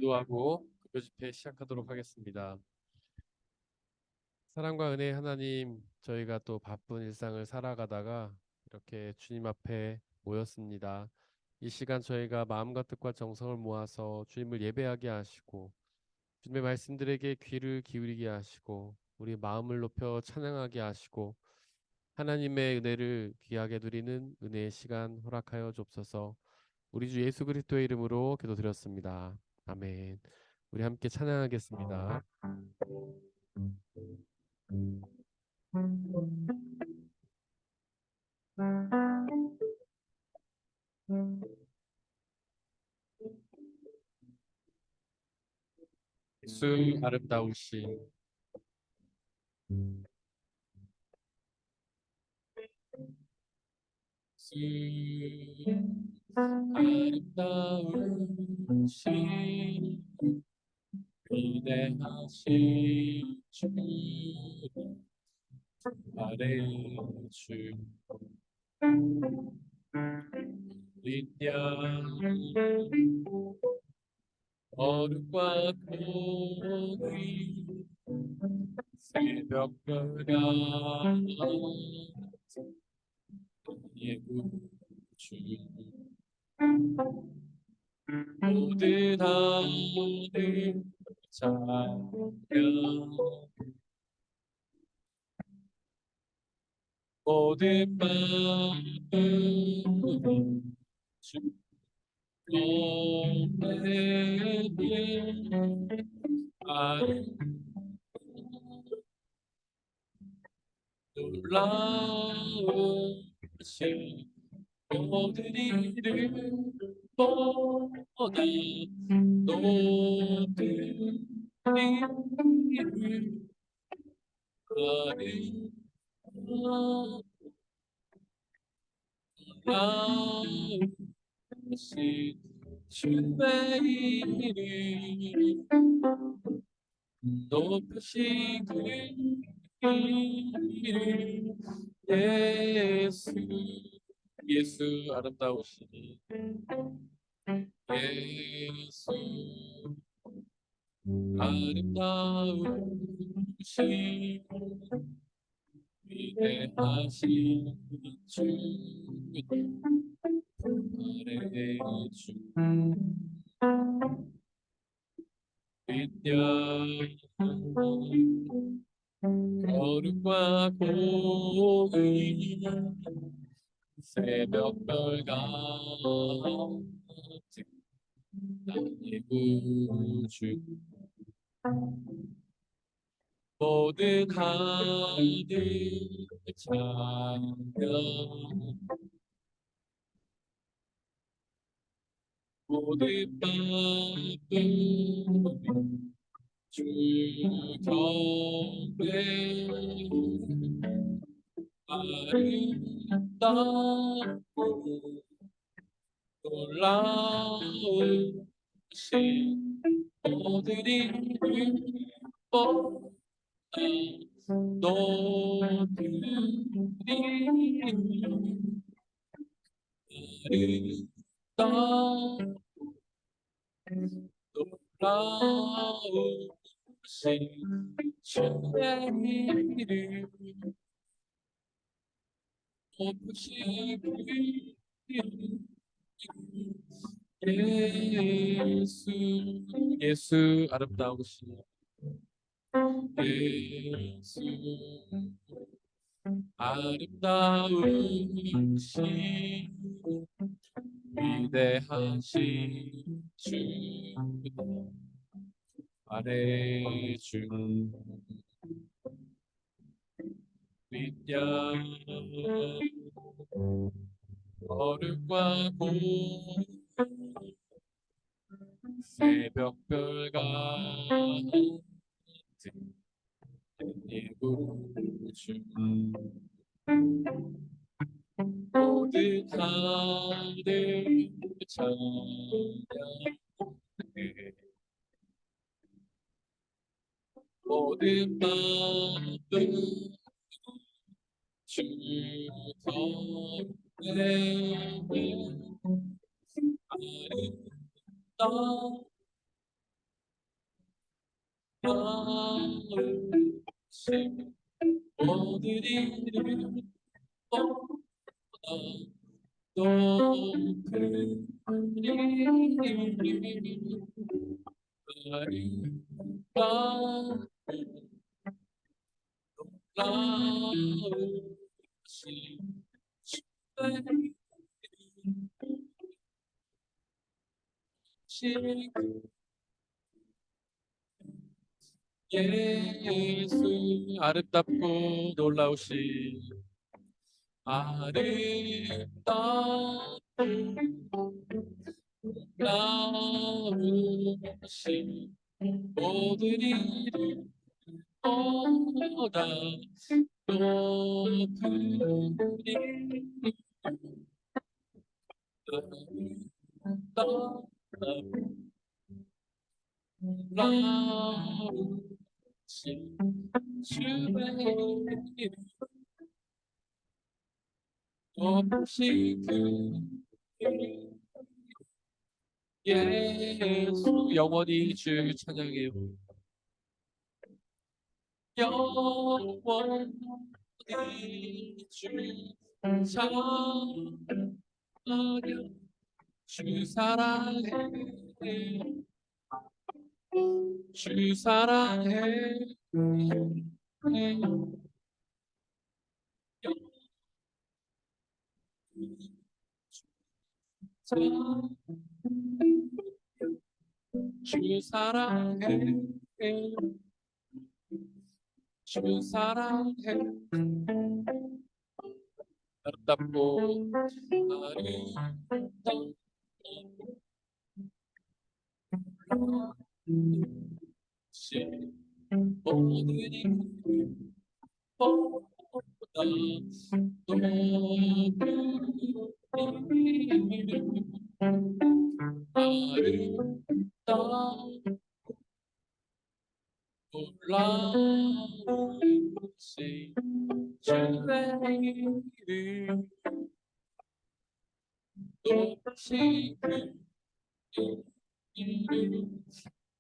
기도하고 금요 집회 시작하도록 하겠습니다. 사랑과 은혜의 하나님, 저희가 또 바쁜 일상을 살아가다가 이렇게 주님 앞에 모였습니다. 이 시간 저희가 마음과 뜻과 정성을 모아서 주님을 예배하게 하시고 주님의 말씀들에게 귀를 기울이게 하시고 우리 마음을 높여 찬양하게 하시고 하나님의 은혜를 귀하게 누리는 은혜의 시간 허락하여 줍소서. 우리 주 예수 그리스도의 이름으로 기도드렸습니다. 아멘. 우리 함께 찬양하겠습니다. 예수 아름다우신 예수 아름다우신 위대하신 주 아래 주 위대한 어둠과 공의 새벽별과 예구주 모든 하늘 찬양 모든 마음이 주 높으니 놀라우신 모든 이름보다 높은 이름 아름다우신 주의 이름 높으신 그 이름 예수 예수 아름다우신 예수 아름다우신 위대하신 주 아래의 주 위대한 거룩과 공의 새벽별 같은 나의 구주 모든 하늘 찬양 모든 마음이 주 경배 아름답고 놀라우신 모든 이름보다 높은 이름 아름답고 놀라우신 주의 이름 높으신 그 이름 예수 예수 아름다우신 예수 아름다우신 위대하신 주 아래 주 위대한 거룩과 공의 새벽별 같은 예구주 모든 하늘 찬양해 모든 마음은 주 경배해 아름다운 나으신 모든 이를 높으리 아름다우신 주의 예수 아름답고 놀라우신 아름다우신 모든 이를 보다 높으리 아름다우신 주의 없이 그 예수 영원히 주 찬양해요. 영원히 주 찬양 주 사랑해 주 사랑해 주 사랑해 주 사랑해 아름답고 아름다우신 모든 이를 보다 아름다운 놀라우신 주의 이름 높이시는 이름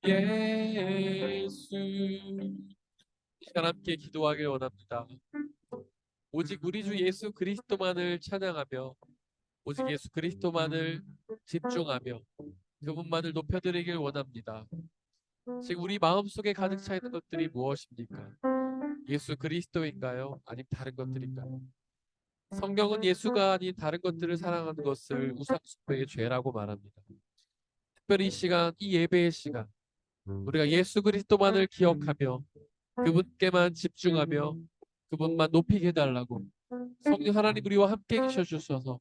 예수 이 시간 함께 기도하길 원합니다. 오직 우리 주 예수 그리스도만을 찬양하며 오직 예수 그리스도만을 집중하며 그분만을 높여드리길 원합니다. 지금 우리 마음속에 가득 차 있는 것들이 무엇입니까? 예수 그리스도인가요? 아니면 다른 것들인가요? 성경은 예수가 아닌 다른 것들을 사랑하는 것을 우상숭배의 죄라고 말합니다. 특별히 이 시간, 이 예배의 시간, 우리가 예수 그리스도만을 기억하며 그분께만 집중하며 그분만 높이게 해달라고 성령 하나님 우리와 함께 계셔 주셔서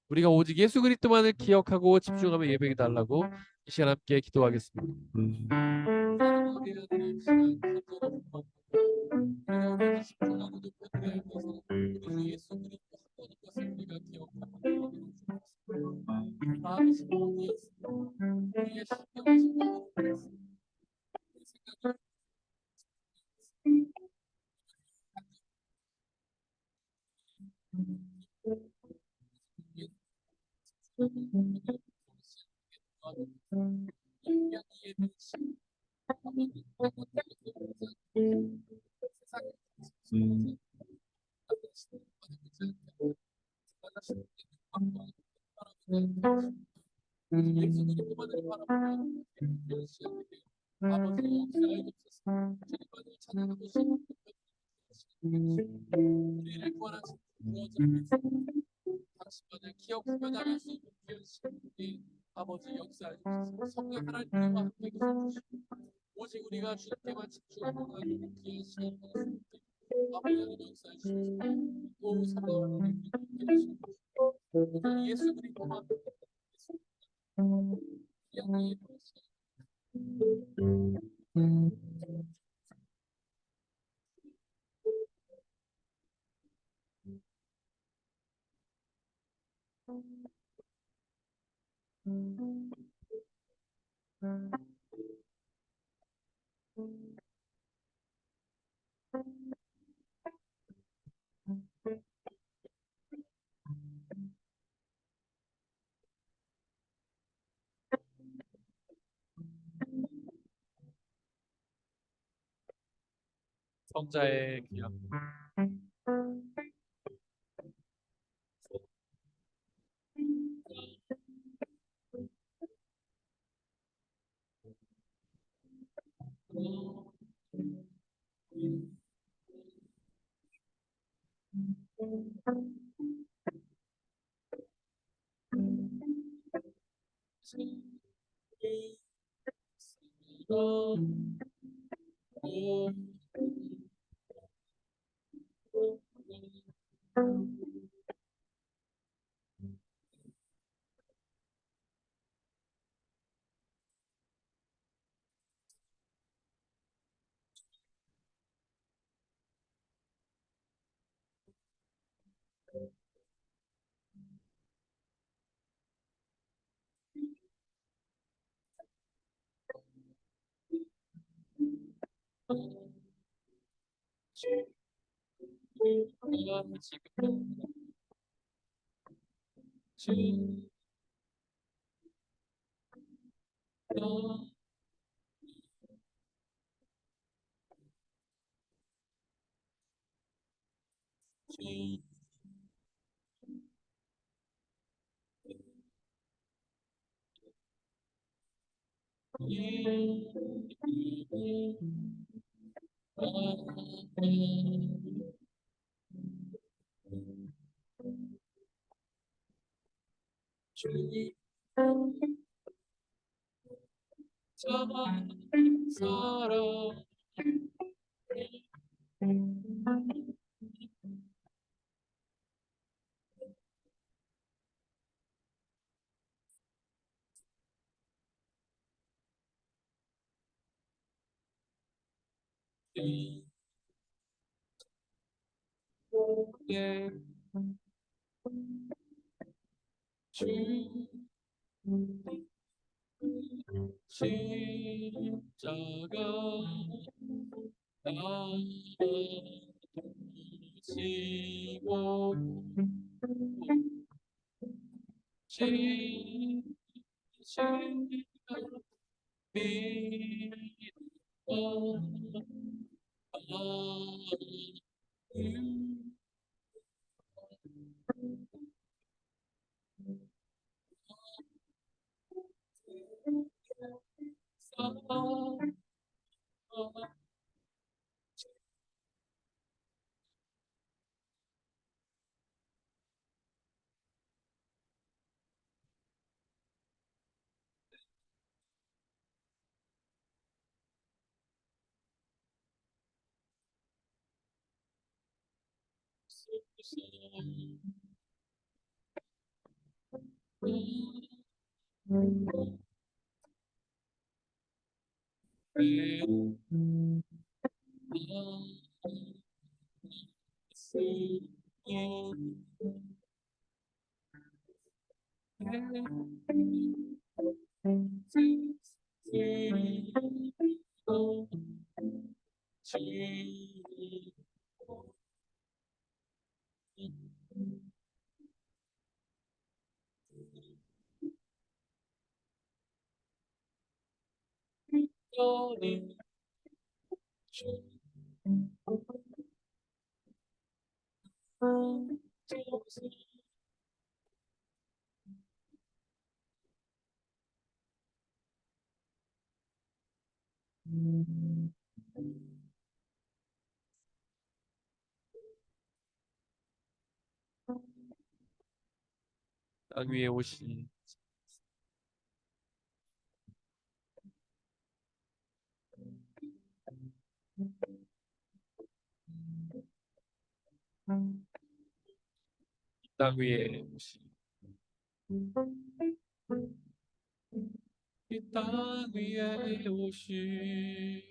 우리가 오직 예수 그리스도만을 기억하고 집중하며 예배해 달라고 이 시간 함께 기도하겠습니다. 우리를 구원하신 당신만을 기억하며 나갈 수 있는 귀한 시간이 아버지 역사해 주시고 성령 하나님과 함께 계셔주시고 오직 우리가 주님께만 집중하고 나가는 귀한 시간을 보낼 수 있게 아버지 하나님 역사해 주시고 또 성령 하나님 함께 계시고 오늘 예수 그리스도만 귀한 예배의 시간 성자의 귀한 지금 사랑 내 주 십자가 나를 지고 십자가 믿어 땅 위에 오신 땅 위에 오신 이 땅 위에 오신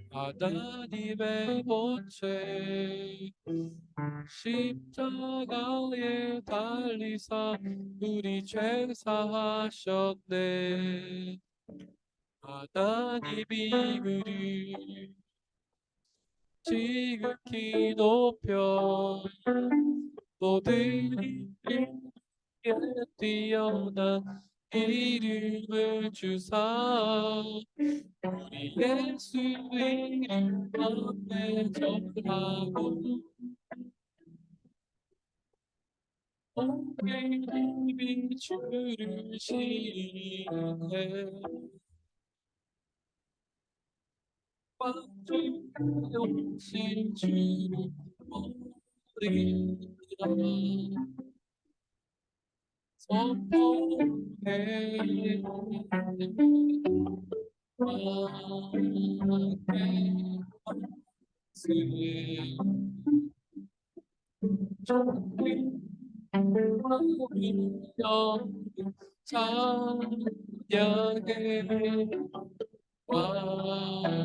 하나님의 본체 십자가에 달리사 우리 죄 사하셨네. 하나님이 그를 지극히 높여 모든 이에 뛰어난 이름을 주사 우리 예수 이름 앞에 절하고 오늘 입이 주를 시해 광주의 오신 주를 버리라 선포해 찬양해 왕의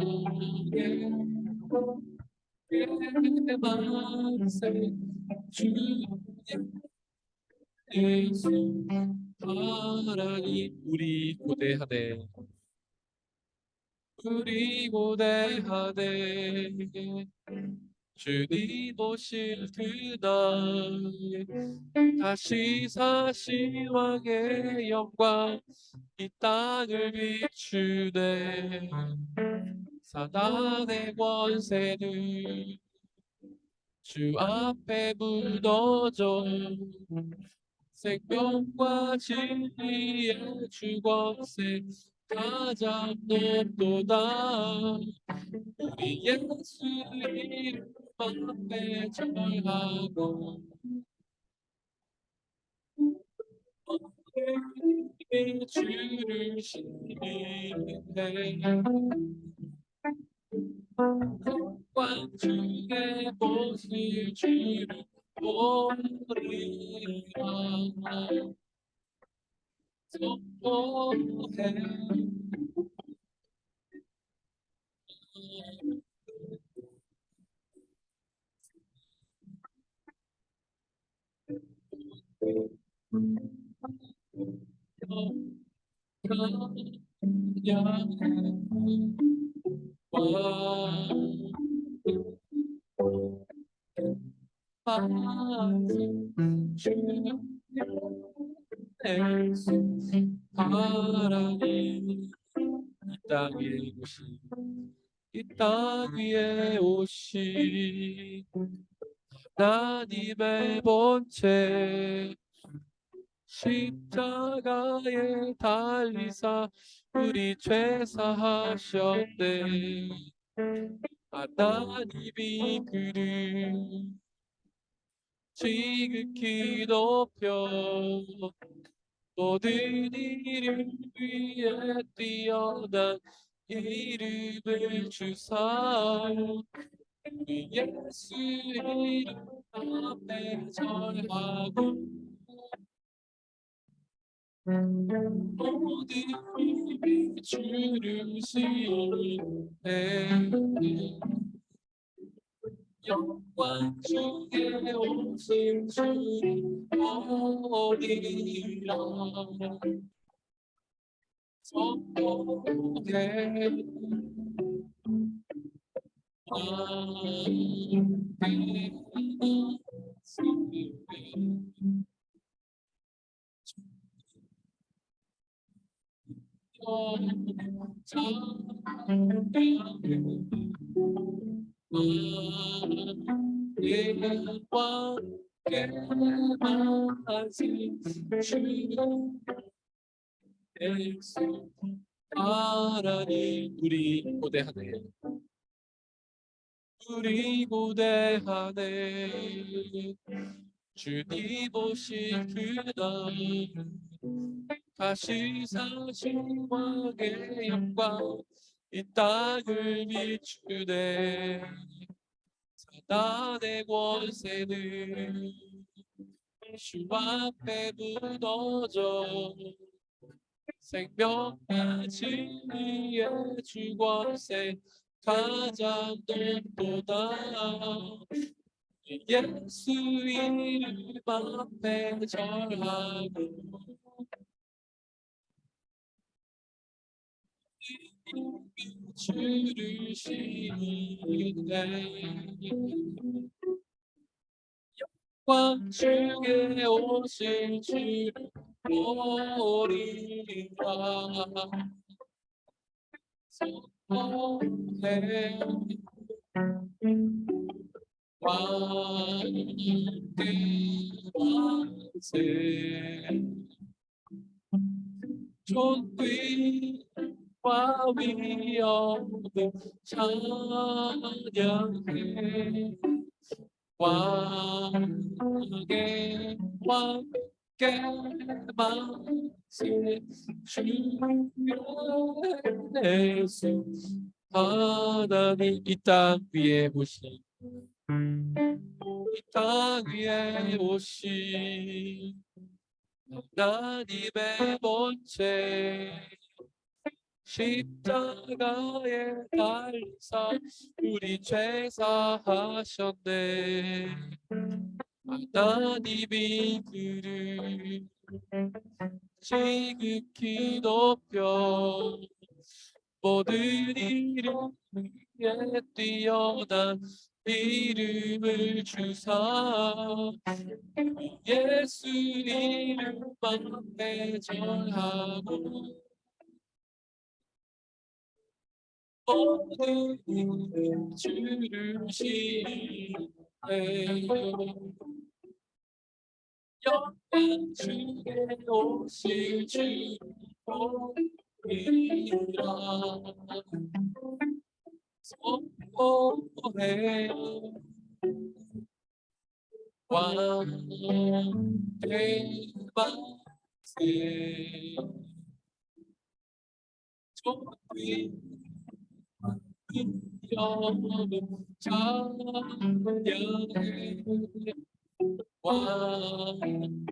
만세 주 예수 하나님 우리 고대하네 우리 고대하네 주님 오실 그날 다시 사신 왕의 영광 이 땅을 비추네 사단의 권세는 주 앞에 무너져 생명과 진리의 주권세 가장 높도다 우리 예수 이름 앞에 절하고 우리 주를 신뢰해 광주의 보실 주를 보리라 선포해 하나님 이 땅 위에 오신 하나님의 본체 십자가에 달리사 우리 죄 사하셨네 하나님이 그를 지극히 높여 모든 이름 위에 뛰어난 이름을 주사 우리 예수 이름 앞에 절하고 모든 이름이 주를 시해 영광 중에 오신 주를 버리라 선포해 하나님 우리 고대하네 우리 고대하네 주님 오실 그날 다시 사신 왕의 영광 이 땅을 비추네 사단의 권세는 주 앞에 무너져 생명과 진리의 주권세 가장 높도다 예수 이름 앞에 절하고 주를 시네 광 중에 오신 주를 우리가 선포해 존귀와 위엄을 찬양해 왕의 왕께 만세 주의 예수 하나님 이 땅 위에 오신 이 땅 위에 오신 하나님의 본체 십자가에 달리사 우리 죄 사하셨네. 하나님이 그를 지극히 높여 모든 이름 위에 뛰어난 이름을 주사 예수 이름만 절하고 모든 이름 주르시네 영광 주에 오실 주 보리라 선포해 왕의 만세 존귀 영은 찬양해 왕의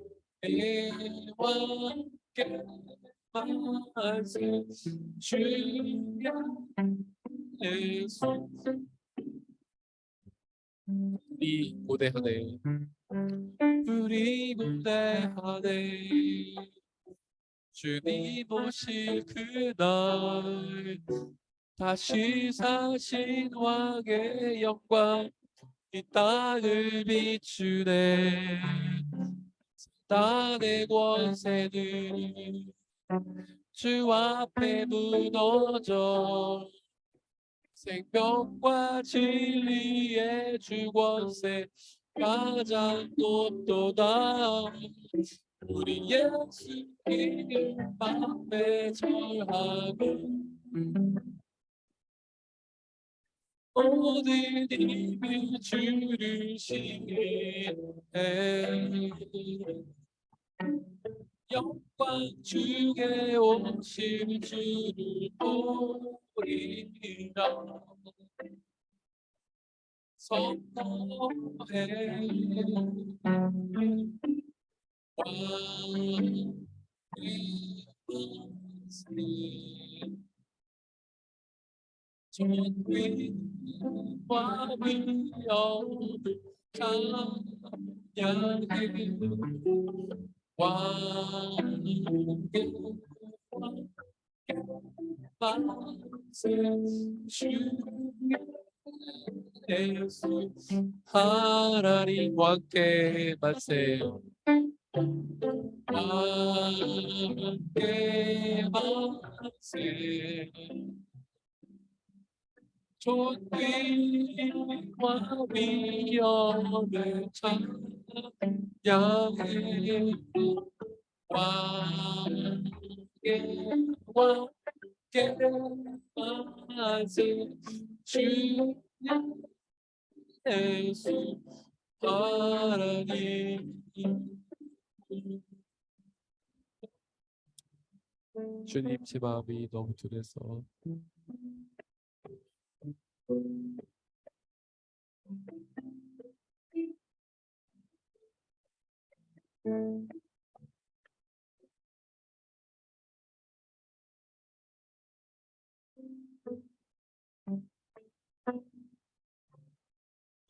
왕께 만세 주여 예수 우리 고대하네 우리 고대하네 주님 오실 그날 다시 사신 왕의 영광 이 땅을 비추네 땅의 권세는 주 앞에 무너져 생명과 진리의 주 권세 가장 높도다 우리 예수 이름 앞에 절하고 모든 힘을 주르시네 영광 주게 오실 주를 보리라 선포해 왕의 말씀 존귀와 위엄을 찬양해 왕의 만세 주의 예수 하나님 왕께 만세 왕께 만세 존귀와 위엄을 찬양해 왕께 왕께 만세 주의 예수 하나님 주님 제 마음이 너무 두려서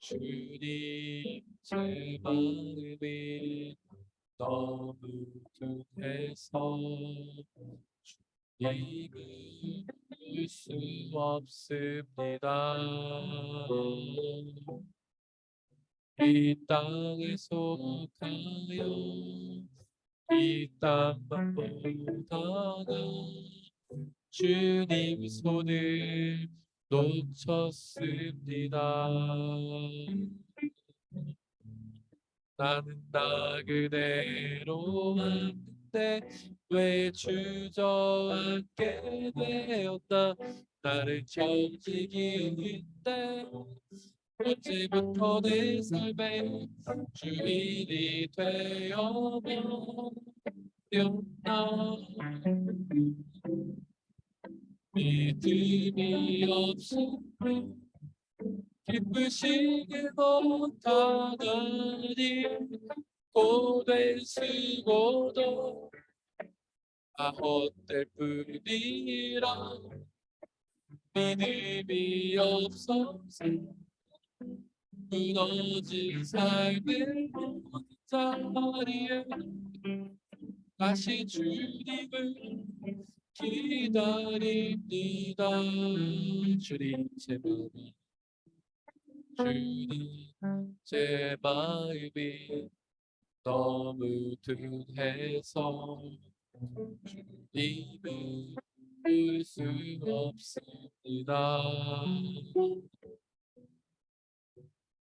주님 제 마음이 너무 두려서 주님을 볼 수 없습니다. 이 땅에 속하여 이 땅만 보다가 주님 손을 놓쳤습니다. 나는 나 그대로 왔는데 왜 주저앉게 되었나. 나를 정직이인데 언제부터 내 삶의 주인이 되어버렸나. 믿음이 없이 기쁘시게 못하다니 고된 쓰고도 헛될 뿐이라. 믿음이 없어서 무너진 삶의 자리에 다시 주님을 기다립니다. 주님 제 마음이 주님 제 마음이 너무 둔해서 주님을 볼 수 없습니다.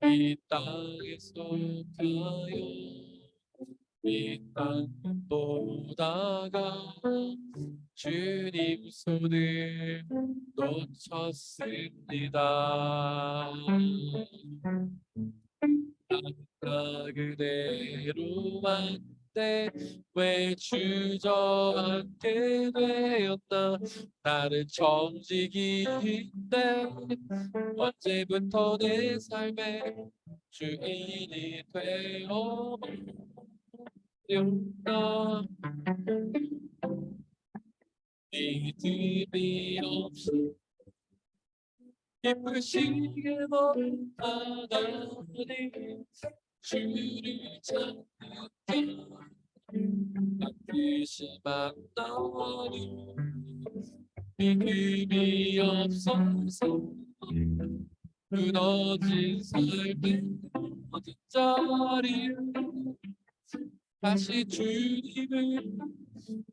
이 땅에서 가요 이 땅 보다가 주님 손을 놓쳤습니다. 나 그대로 왔대 왜 주저앉게 되었나. 나는 정직인데 언제부터 내 삶의 주인이 되어버렸나. 믿음이 없이 기쁘시게 못하다니 주를 찾는 반드시 만나니 믿음이 없어서 무너진 삶의 모든 자리에 다시 주님을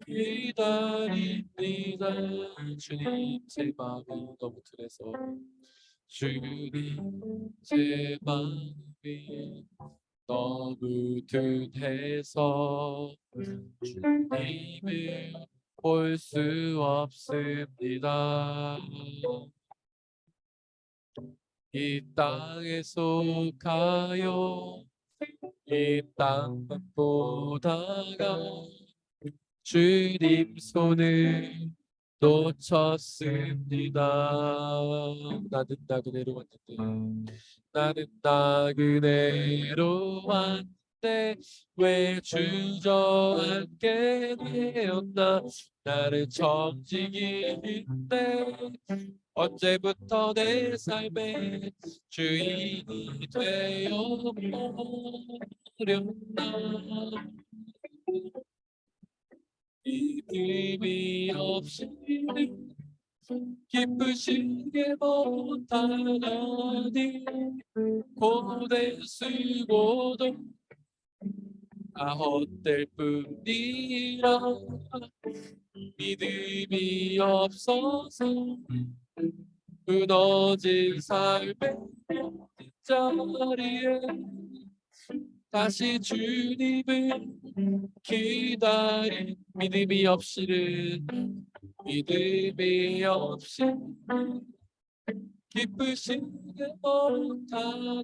기다립니다. 주님 제 마음이 너무 둔해서 주님 제 마음이 너무 둔해서 주님을 볼 수 없습니다. 이 땅에서 가요 이 땅만 보다가 주님 손을 놓쳤습니다. 나는 나 그대로 왔는데 나는 나 그대로 왔는데 왜 주저앉게 되었나. 나를 정직인데 언제부터 내 삶의 주인이 되어버렸나. 믿음이 없이 기쁘시게 못하나니 고된 쓰고도 헛될 뿐이라. 믿음이 없어서 무너진 삶의 자리에 다시 주님을 기다린 믿음이 없이는 믿음이 없이 기쁘시게 못하나니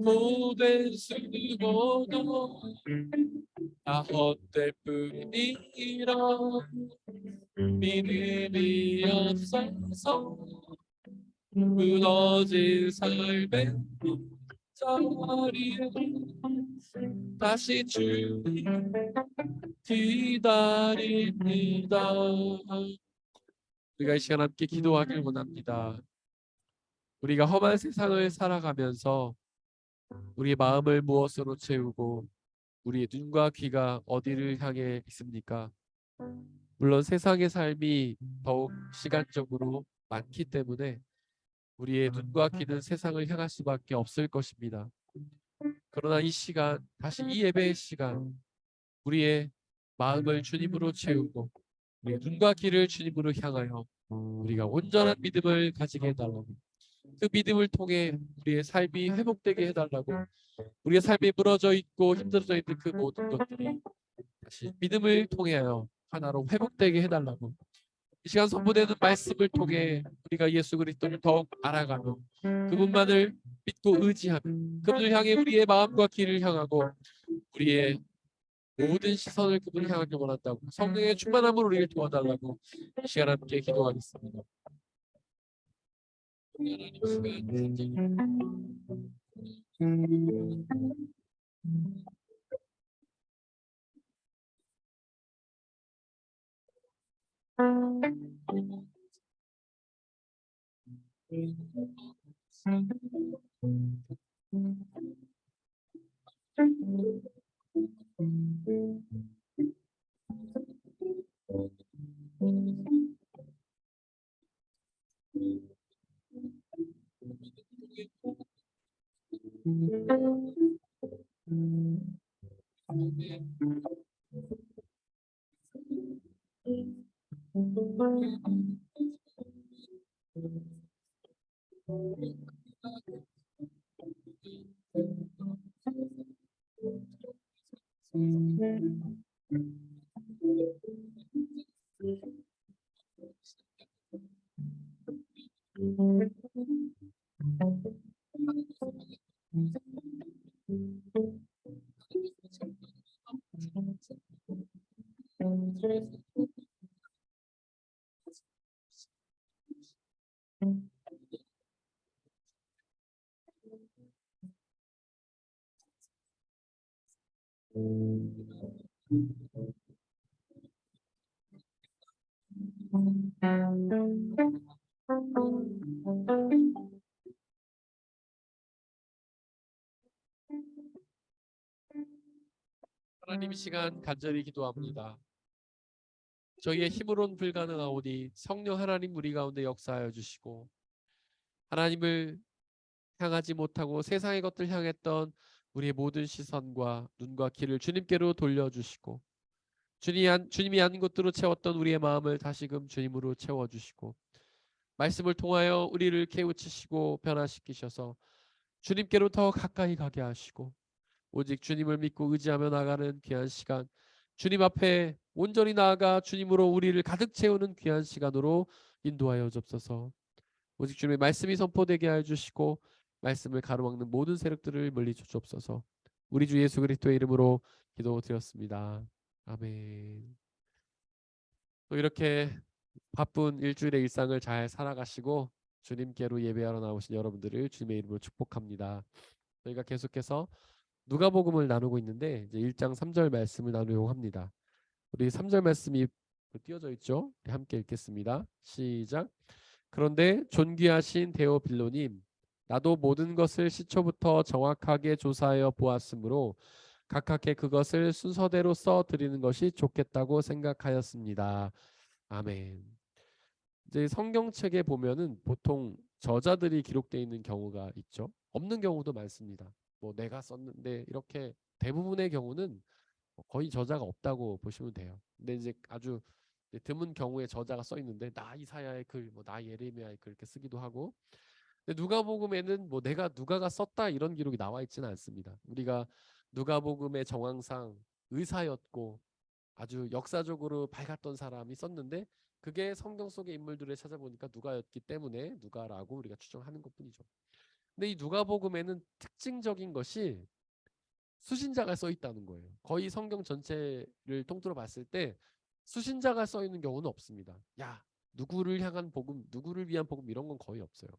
고된 쓰고도 헛될 뿐이라. 믿음이 없어서 무너진 삶의 자리에 다시 주님 기다립니다. 우리가 이 시간 함께 기도하길 원합니다. 우리가 험한 세상을 살아가면서 우리의 마음을 무엇으로 채우고 우리의 눈과 귀가 어디를 향해 있습니까? 물론 세상의 삶이 더욱 시간적으로 많기 때문에 우리의 눈과 귀는 세상을 향할 수밖에 없을 것입니다. 그러나 이 시간, 다시 이 예배의 시간, 우리의 마음을 주님으로 채우고 우리의 눈과 귀를 주님으로 향하여 우리가 온전한 믿음을 가지게 해달라고, 그 믿음을 통해 우리의 삶이 회복되게 해달라고, 우리의 삶이 무너져 있고 힘들어져 있는 그 모든 것들이 다시 믿음을 통하여 하나로 회복되게 해달라고, 이 시간 선포되는 말씀을 통해 우리가 예수 그리스도를 더욱 알아가며 그분만을 믿고 의지하며 그분을 향해 우리의 마음과 귀를 향하고 우리의 모든 시선을 그분을 향하게 원한다고, 성령의 충만함으로 우리를 도와달라고 이 시간 함께 기도하겠습니다. 하나님, 이 시간 하나님, 이 시간 간절히 기도합니다. 저희의 힘으로는 불가능하오니 성령 하나님 우리 가운데 역사하여 주시고, 하나님을 향하지 못하고 세상의 것들 향했던 우리의 모든 시선과 눈과 귀를 주님께로 돌려주시고, 주님이 아닌 것들로 채웠던 우리의 마음을 다시금 주님으로 채워주시고, 말씀을 통하여 우리를 깨우치시고 변화시키셔서 주님께로 더 가까이 가게 하시고, 오직 주님을 믿고 의지하며 나가는 귀한 시간, 주님 앞에 온전히 나아가 주님으로 우리를 가득 채우는 귀한 시간으로 인도하여 주옵소서. 오직 주님의 말씀이 선포되게 하여 주시고 말씀을 가로막는 모든 세력들을 물리쳐 주옵소서. 우리 주 예수 그리스도의 이름으로 기도드렸습니다. 아멘. 또 이렇게 바쁜 일주일의 일상을 잘 살아가시고 주님께로 예배하러 나오신 여러분들을 주님의 이름으로 축복합니다. 저희가 계속해서 누가복음을 나누고 있는데 이제 1장 3절 말씀을 나누려고 합니다. 우리 3절 말씀이 띄어져 있죠? 우리 함께 읽겠습니다. 시작. 그런데 존귀하신 데오빌로님, 나도 모든 것을 시초부터 정확하게 조사하여 보았으므로 각각의 그것을 순서대로 써 드리는 것이 좋겠다고 생각하였습니다. 아멘. 이제 성경책에 보면은 보통 저자들이 기록되어 있는 경우가 있죠. 없는 경우도 많습니다. 뭐 내가 썼는데, 이렇게 대부분의 경우는 거의 저자가 없다고 보시면 돼요. 근데 이제 아주 드문 경우에 저자가 써 있는데, 나 이사야의 글, 뭐 나 예레미야의 글 이렇게 쓰기도 하고. 근데 누가복음에는 뭐 내가 누가가 썼다 이런 기록이 나와 있지는 않습니다. 우리가 누가복음의 정황상 의사였고 아주 역사적으로 밝았던 사람이 썼는데, 그게 성경 속의 인물들을 찾아보니까 누가였기 때문에 누가라고 우리가 추정하는 것뿐이죠. 근데 이 누가복음에는 특징적인 것이 수신자가 써 있다는 거예요. 거의 성경 전체를 통틀어 봤을 때 수신자가 써 있는 경우는 없습니다. 야, 누구를 향한 복음, 누구를 위한 복음, 이런 건 거의 없어요.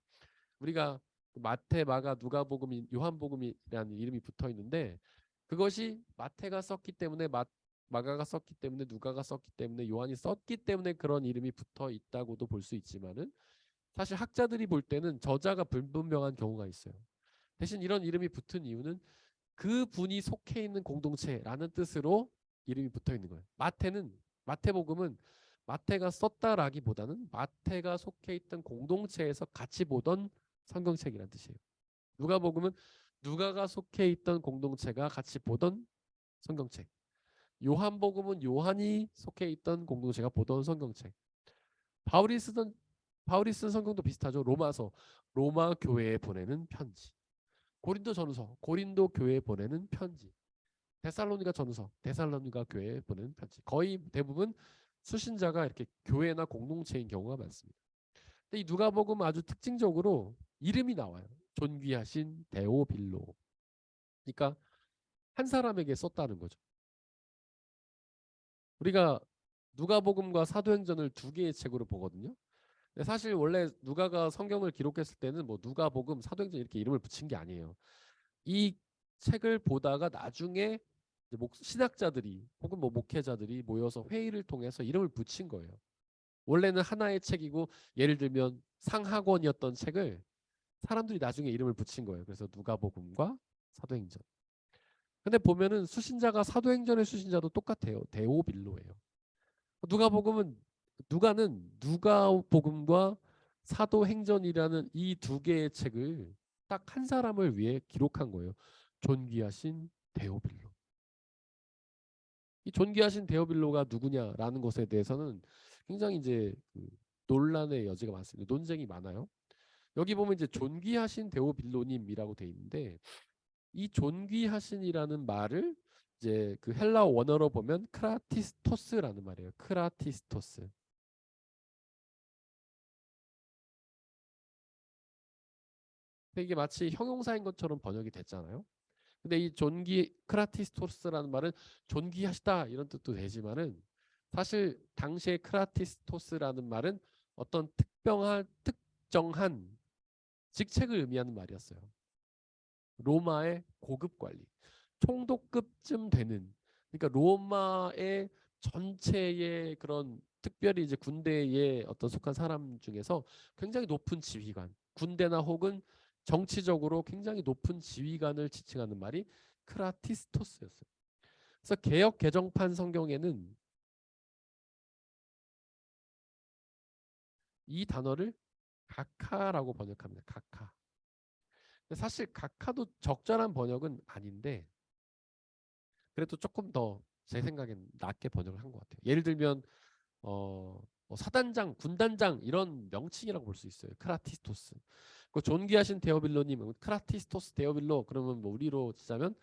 우리가 마태, 마가, 누가복음, 요한복음이라는 이름이 붙어 있는데, 그것이 마태가 썼기 때문에, 마가가 썼기 때문에, 누가가 썼기 때문에, 요한이 썼기 때문에 그런 이름이 붙어 있다고도 볼 수 있지만은, 사실 학자들이 볼 때는 저자가 불분명한 경우가 있어요. 대신 이런 이름이 붙은 이유는 그 분이 속해 있는 공동체라는 뜻으로 이름이 붙어 있는 거예요. 마태복음은 마태가 썼다라기보다는 마태가 속해 있던 공동체에서 같이 보던 성경책이라는 뜻이에요. 누가복음은 누가가 속해 있던 공동체가 같이 보던 성경책. 요한복음은 요한이 속해 있던 공동체가 보던 성경책. 바울이 쓰던 바울이 쓴 성경도 비슷하죠. 로마서, 로마 교회에 보내는 편지. 고린도 전서, 고린도 교회에 보내는 편지. 데살로니가 전서, 데살로니가 교회에 보내는 편지. 거의 대부분 수신자가 이렇게 교회나 공동체인 경우가 많습니다. 근데 이 누가복음 아주 특징적으로 이름이 나와요. 존귀하신 데오빌로. 그러니까 한 사람에게 썼다는 거죠. 우리가 누가복음과 사도행전을 두 개의 책으로 보거든요. 근데 사실 원래 누가가 성경을 기록했을 때는 뭐 누가복음, 사도행전 이렇게 이름을 붙인 게 아니에요. 이 책을 보다가 나중에 신학자들이 혹은 뭐 목회자들이 모여서 회의를 통해서 이름을 붙인 거예요. 원래는 하나의 책이고 예를 들면 상하권이었던 책을 사람들이 나중에 이름을 붙인 거예요. 그래서 누가복음과 사도행전. 근데 보면은 수신자가 사도행전의 수신자도 똑같아요. 데오빌로예요. 누가복음은 누가는 누가복음과 사도행전이라는 이 두 개의 책을 딱 한 사람을 위해 기록한 거예요. 존귀하신 데오빌로. 이 존귀하신 데오빌로가 누구냐라는 것에 대해서는 굉장히 이제 논란의 여지가 많습니다. 논쟁이 많아요. 여기 보면 이제 존귀하신 데오빌로님이라고 돼 있는데 이 존귀하신이라는 말을 이제 그 헬라 원어로 보면 크라티스토스라는 말이에요. 크라티스토스. 이게 마치 형용사인 것처럼 번역이 됐잖아요. 근데 이 존귀 크라티스토스라는 말은 존귀하시다 이런 뜻도 되지만은 사실 당시에 크라티스토스라는 말은 어떤 특정한 직책을 의미하는 말이었어요. 로마의 고급 관리, 총독급쯤 되는, 그러니까 로마의 전체의 그런 특별히 이제 군대에 어떤 속한 사람 중에서 굉장히 높은 지휘관, 군대나 혹은 정치적으로 굉장히 높은 지휘관을 지칭하는 말이 크라티스토스였어요. 그래서 개역 개정판 성경에는 이 단어를 가카라고 번역합니다. 가카. 사실 가카도 적절한 번역은 아닌데 그래도 조금 더 제 생각엔 낫게 번역을 한 것 같아요. 예를 들면 뭐 사단장, 군단장 이런 명칭이라고 볼 수 있어요. 크라티스토스. 그 존귀하신 데오빌로님, 크라티스토스 데오빌로 그러면 뭐 우리로 치자면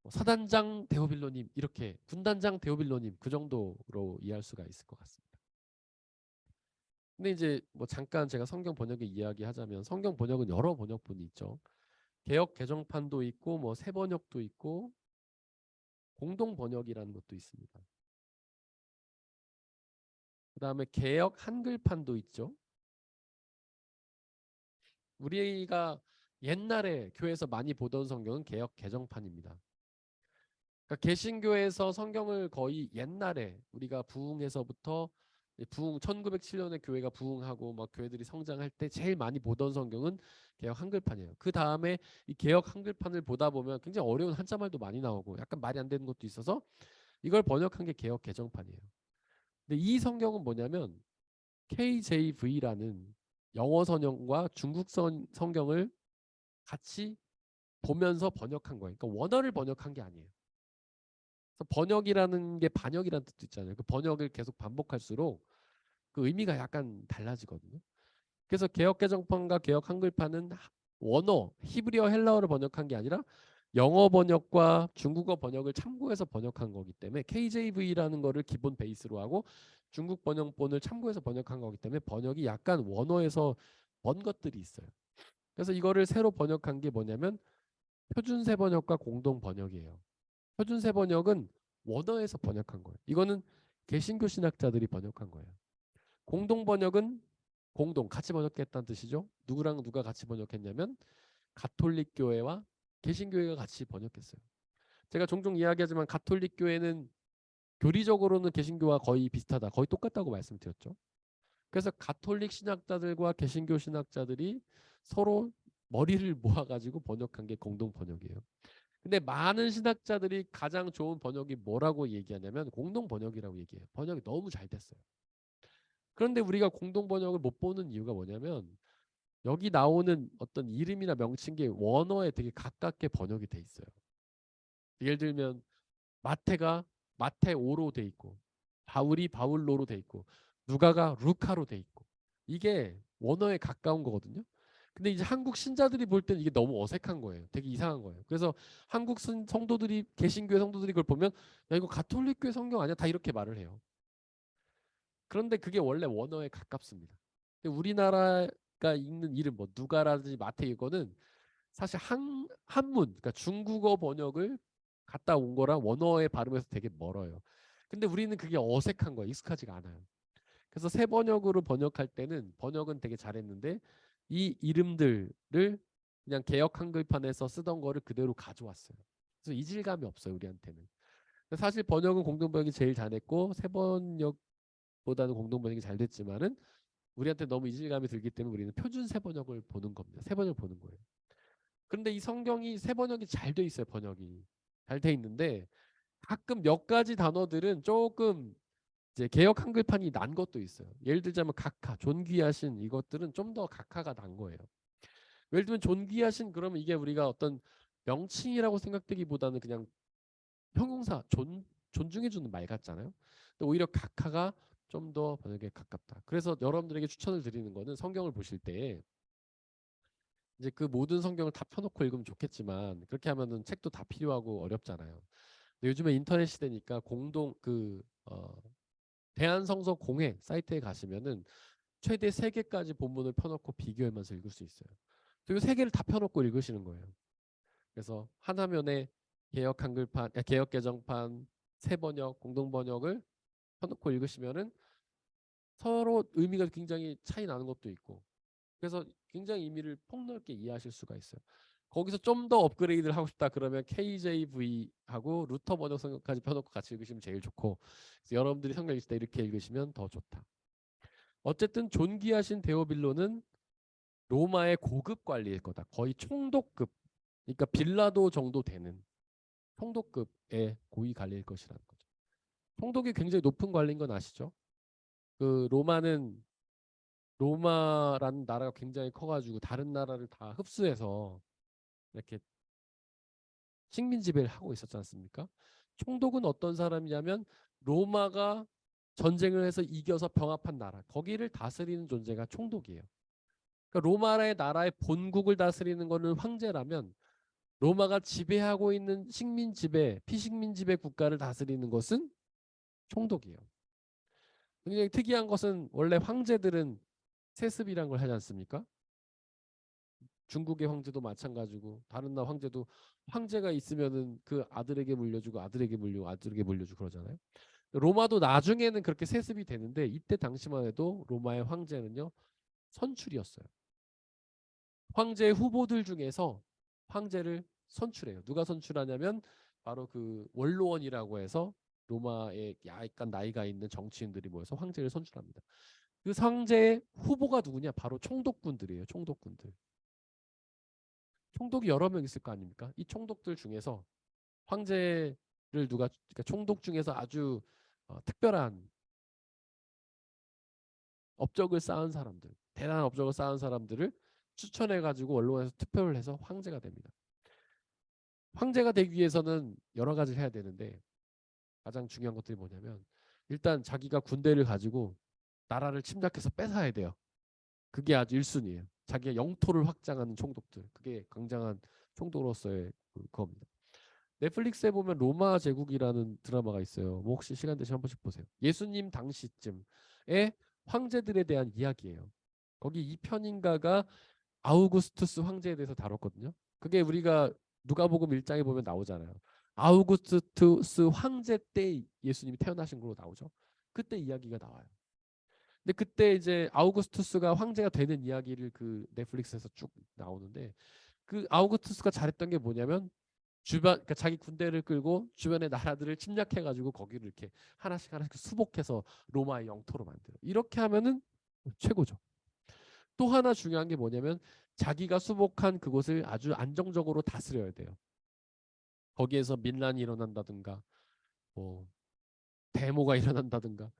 뭐 사단장 데오빌로님 이렇게 군단장 데오빌로님 그 정도로 이해할 수가 있을 것 같습니다. 근데 이제 뭐 잠깐 제가 성경 번역의 이야기하자면 성경 번역은 여러 번역본이 있죠. 개역 개정판도 있고 뭐 새 번역도 있고 공동 번역이라는 것도 있습니다. 그다음에 개역 한글판도 있죠. 우리가 옛날에 교회에서 많이 보던 성경은 개역 개정판입니다. 그러니까 개신교에서 성경을 거의 옛날에 우리가 부흥에서부터 부흥 1907년에 교회가 부흥하고 막 교회들이 성장할 때 제일 많이 보던 성경은 개역 한글판이에요. 그 다음에 이 개역 한글판을 보다 보면 굉장히 어려운 한자말도 많이 나오고 약간 말이 안 되는 것도 있어서 이걸 번역한 게 개역 개정판이에요. 근데 이 성경은 뭐냐면 KJV라는 영어 성경과 중국 성경을 같이 보면서 번역한 거예요. 그러니까 원어를 번역한 게 아니에요. 그래서 번역이라는 게 반역이라는 뜻도 있잖아요. 그 번역을 계속 반복할수록 그 의미가 약간 달라지거든요. 그래서 개역 개정판과 개역 한글판은 원어, 히브리어, 헬라어를 번역한 게 아니라 영어 번역과 중국어 번역을 참고해서 번역한 거기 때문에 KJV라는 거를 기본 베이스로 하고 중국 번역본을 참고해서 번역한 거기 때문에 번역이 약간 원어에서 먼 것들이 있어요. 그래서 이거를 새로 번역한 게 뭐냐면 표준세 번역과 공동 번역이에요. 표준세 번역은 원어에서 번역한 거예요. 이거는 개신교 신학자들이 번역한 거예요. 공동 번역은 공동 같이 번역했다는 뜻이죠. 누구랑 누가 같이 번역했냐면 가톨릭 교회와 개신교회가 같이 번역했어요. 제가 종종 이야기하지만 가톨릭 교회는 교리적으로는 개신교와 거의 비슷하다, 거의 똑같다고 말씀드렸죠. 그래서 가톨릭 신학자들과 개신교 신학자들이 서로 머리를 모아가지고 번역한 게 공동 번역이에요. 근데 많은 신학자들이 가장 좋은 번역이 뭐라고 얘기하냐면 공동 번역이라고 얘기해요. 번역이 너무 잘 됐어요. 그런데 우리가 공동 번역을 못 보는 이유가 뭐냐면 여기 나오는 어떤 이름이나 명칭이 원어에 되게 가깝게 번역이 돼 있어요. 예를 들면 마태가 마테오로 돼 있고 바울이 바울로로 돼 있고 누가가 루카로 돼 있고 이게 원어에 가까운 거거든요. 근데 이제 한국 신자들이 볼 때는 이게 너무 어색한 거예요. 되게 이상한 거예요. 그래서 한국 성도들이 개신교회 성도들이 그걸 보면 야 이거 가톨릭교회 성경 아니야? 다 이렇게 말을 해요. 그런데 그게 원래 원어에 가깝습니다. 근데 우리나라가 읽는 이름 뭐 누가라든지 마태 이거는 사실 한문 그러니까 중국어 번역을 갔다 온 거랑 원어의 발음에서 되게 멀어요. 근데 우리는 그게 어색한 거예요. 익숙하지가 않아요. 그래서 새 번역으로 번역할 때는 번역은 되게 잘했는데 이 이름들을 그냥 개역 한글판에서 쓰던 거를 그대로 가져왔어요. 그래서 이질감이 없어요, 우리한테는. 사실 번역은 공동 번역이 제일 잘했고 새 번역보다는 공동 번역이 잘 됐지만은 우리한테 너무 이질감이 들기 때문에 우리는 표준 새 번역을 보는 겁니다. 새 번역을 보는 거예요. 그런데 이 성경이 새 번역이 잘 돼 있어요. 번역이 잘 돼 있는데 가끔 몇 가지 단어들은 조금 이제 개역 한글판이 난 것도 있어요. 예를 들자면 각하, 존귀하신 이것들은 좀 더 각하가 난 거예요. 예를 들면 존귀하신 그러면 이게 우리가 어떤 명칭이라고 생각되기보다는 그냥 형용사 존중해주는 말 같잖아요. 근데 오히려 각하가 좀 더 번역에 가깝다. 그래서 여러분들에게 추천을 드리는 거는 성경을 보실 때 이제 그 모든 성경을 다 펴놓고 읽으면 좋겠지만 그렇게 하면은 책도 다 필요하고 어렵잖아요. 근데 요즘에 인터넷 시대니까 공동 대한성서 공회 사이트에 가시면은 최대 3개까지 본문을 펴놓고 비교하면서 읽을 수 있어요. 그리고 3개를 다 펴놓고 읽으시는 거예요. 그래서 한 화면에 개역 한글판, 개역 개정판, 새 번역, 공동 번역을 펴놓고 읽으시면은 서로 의미가 굉장히 차이 나는 것도 있고 그래서 굉장히 의미를 폭넓게 이해하실 수가 있어요. 거기서 좀 더 업그레이드를 하고 싶다 그러면 KJV하고 루터 번역 성경까지 펴놓고 같이 읽으시면 제일 좋고 여러분들이 성경 읽을 때 이렇게 읽으시면 더 좋다. 어쨌든 존귀하신 데오빌로는 로마의 고급 관리일 거다. 거의 총독급. 그러니까 빌라도 정도 되는 총독급의 고위 관리일 것이라는 거죠. 총독이 굉장히 높은 관리인 건 아시죠? 그 로마라는 나라가 굉장히 커가지고 다른 나라를 다 흡수해서 이렇게 식민 지배를 하고 있었지 않습니까? 총독은 어떤 사람이냐면 로마가 전쟁을 해서 이겨서 병합한 나라 거기를 다스리는 존재가 총독이에요. 그러니까 로마의 나라의 본국을 다스리는 거는 황제라면 로마가 지배하고 있는 식민 지배, 피식민 지배 국가를 다스리는 것은 총독이에요. 굉장히 특이한 것은 원래 황제들은 세습이란 걸 하지 않습니까? 중국의 황제도 마찬가지고 다른 나라 황제도 황제가 있으면은 그 아들에게 물려주고 아들에게 물려주고 아들에게 물려주고 그러잖아요. 로마도 나중에는 그렇게 세습이 되는데 이때 당시만 해도 로마의 황제는요 선출이었어요. 황제 후보들 중에서 황제를 선출해요. 누가 선출하냐면 바로 그 원로원이라고 해서 로마에 약간 나이가 있는 정치인들이 모여서 황제를 선출합니다. 그 황제의 후보가 누구냐? 바로 총독군들이에요. 총독군들. 총독이 여러 명 있을 거 아닙니까? 이 총독들 중에서 황제를 그러니까 총독 중에서 아주 특별한 업적을 쌓은 사람들, 대단한 업적을 쌓은 사람들을 추천해가지고 언론에서 투표를 해서 황제가 됩니다. 황제가 되기 위해서는 여러 가지를 해야 되는데 가장 중요한 것들이 뭐냐면 일단 자기가 군대를 가지고 나라를 침략해서 뺏어야 돼요. 그게 아주 1순위예요. 자기가 영토를 확장하는 총독들. 그게 굉장한 총독으로서의 그겁니다. 넷플릭스에 보면 로마 제국이라는 드라마가 있어요. 뭐 혹시 시간 되시면 한 번씩 보세요. 예수님 당시쯤에 황제들에 대한 이야기예요. 거기 2편인가가 아우구스투스 황제에 대해서 다뤘거든요. 그게 우리가 누가복음 1장에 보면 나오잖아요. 아우구스투스 황제 때 예수님이 태어나신 걸로 나오죠. 그때 이야기가 나와요. 근데 그때 이제 아우구스투스가 황제가 되는 이야기를 그 넷플릭스에서 쭉 나오는데 그 아우구스투스가 잘했던 게 뭐냐면 주변 그러니까 자기 군대를 끌고 주변의 나라들을 침략해가지고 거기를 이렇게 하나씩 하나씩 수복해서 로마의 영토로 만들어. 이렇게 하면은 최고죠. 또 하나 중요한 게 뭐냐면 자기가 수복한 그곳을 아주 안정적으로 다스려야 돼요. 거기에서 민란이 일어난다든가 뭐 데모가 일어난다든가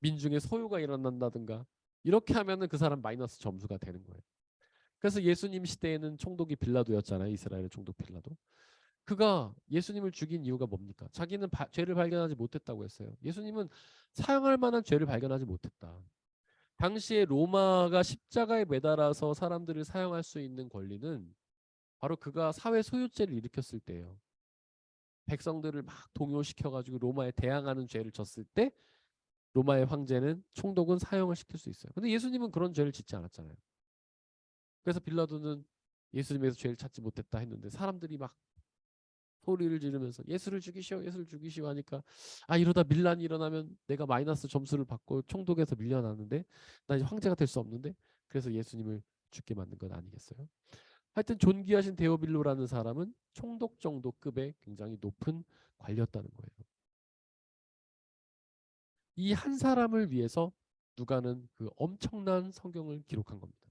민중의 소요가 일어난다든가 이렇게 하면은 그 사람 마이너스 점수가 되는 거예요. 그래서 예수님 시대에는 총독이 빌라도였잖아요. 이스라엘의 총독 빌라도. 그가 예수님을 죽인 이유가 뭡니까? 자기는 죄를 발견하지 못했다고 했어요. 예수님은 사형할 만한 죄를 발견하지 못했다. 당시에 로마가 십자가에 매달아서 사람들을 사형할 수 있는 권리는 바로 그가 사회 소유죄를 일으켰을 때예요. 백성들을 막 동요시켜가지고 로마에 대항하는 죄를 졌을 때 로마의 황제는 총독은 사형을 시킬 수 있어요. 근데 예수님은 그런 죄를 짓지 않았잖아요. 그래서 빌라도는 예수님에서 죄를 찾지 못했다 했는데 사람들이 막 소리를 지르면서 예수를 죽이시오, 예수를 죽이시오 하니까 아 이러다 밀란이 일어나면 내가 마이너스 점수를 받고 총독에서 밀려나는데 나 이제 황제가 될 수 없는데 그래서 예수님을 죽게 만든 것 아니겠어요? 하여튼 존귀하신 데오빌로라는 사람은 총독 정도 급의 굉장히 높은 관리였다는 거예요. 이 한 사람을 위해서 누가는 그 엄청난 성경을 기록한 겁니다.